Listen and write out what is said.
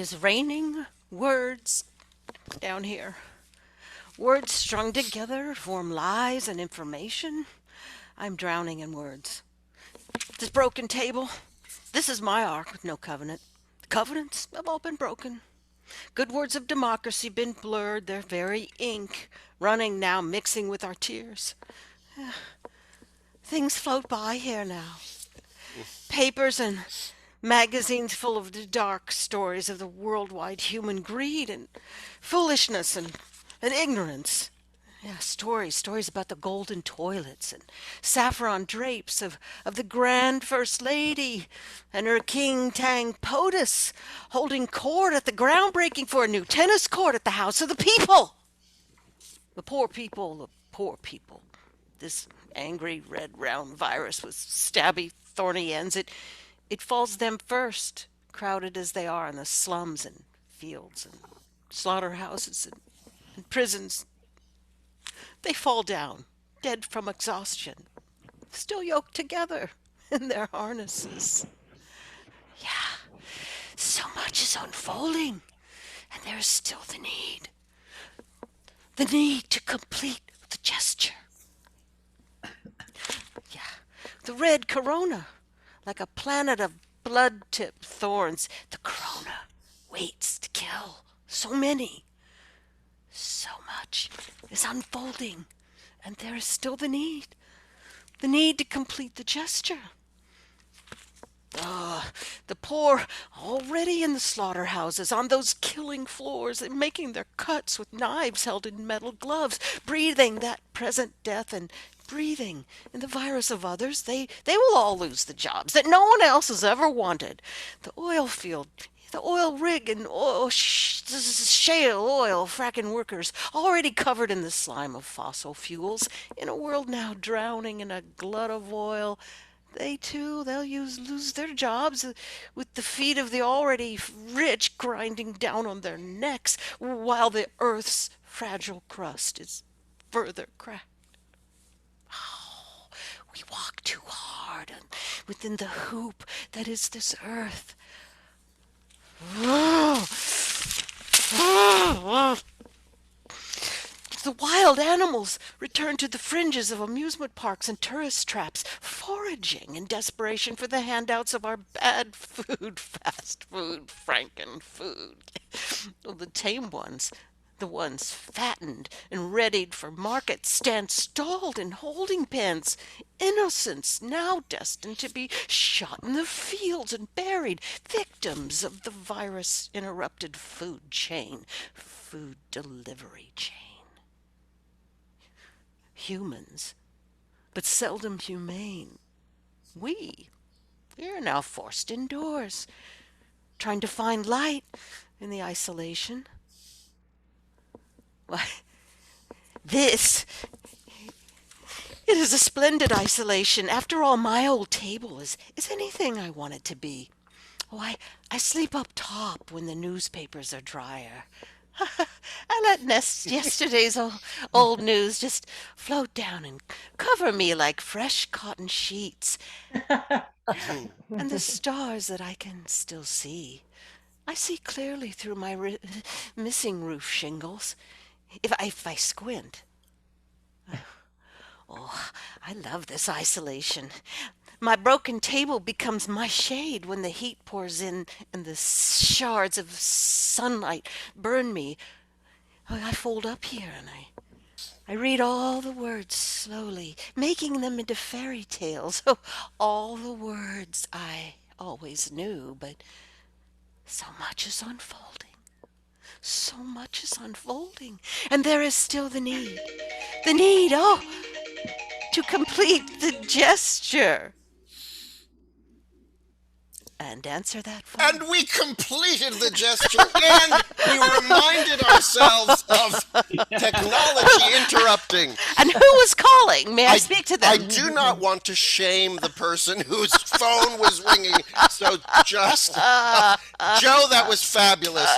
is raining words down here. Words strung together form lies and information. I'm drowning in words. This broken table, this is my ark with no covenant. The covenants have all been broken. Good words of democracy been blurred, their very ink running now, mixing with our tears. Things float by here now. Papers and magazines full of the dark stories of the worldwide human greed and foolishness and ignorance. Yeah, stories about the golden toilets and saffron drapes of the grand first lady and her king tang POTUS holding court at the groundbreaking for a new tennis court at the House of the People. The poor people, the poor people. This angry red round virus with stabby thorny ends, it falls them first, crowded as they are in the slums and fields and slaughterhouses and prisons. They fall down, dead from exhaustion, still yoked together in their harnesses. Yeah, so much is unfolding, and there is still the need. The need to complete the gesture. Yeah, the red corona, like a planet of blood-tipped thorns. The corona waits to kill so many. So much is unfolding, and there is still the need to complete the gesture. The poor already in the slaughterhouses, on those killing floors, and making their cuts with knives held in metal gloves, breathing that present death and breathing in the virus of others. They will all lose the jobs that no one else has ever wanted. The oil field, the oil rig and shale oil fracking workers already covered in the slime of fossil fuels in a world now drowning in a glut of oil. They too, they'll lose their jobs with the feet of the already rich grinding down on their necks while the earth's fragile crust is further cracked. Oh, we walk too hard within the hoop that is this earth. The wild animals return to the fringes of amusement parks and tourist traps, foraging in desperation for the handouts of our bad food, fast food, franken food. The tame ones, the ones fattened and readied for market, stand stalled in holding pens. Innocents now destined to be shot in the fields and buried, victims of the virus-interrupted food chain, food delivery chain. Humans, but seldom humane. We are now forced indoors, trying to find light in the isolation. Why, it is a splendid isolation. After all, my old table is anything I want it to be. Oh, I sleep up top when the newspapers are drier. I let yesterday's old news just float down and cover me like fresh cotton sheets. And the stars that I can still see, I see clearly through my missing roof shingles, if I squint. Oh, I love this isolation. My broken table becomes my shade when the heat pours in and the shards of sunlight burn me. I fold up here and I read all the words slowly, making them into fairy tales. Oh, all the words I always knew, but so much is unfolding. So much is unfolding. And there is still the need, to complete the gesture. And answer that phone. And we completed the gesture, and we reminded ourselves of technology interrupting. And who was calling? May I speak to them? I do not want to shame the person whose phone was ringing. So just, Joe, that was fabulous.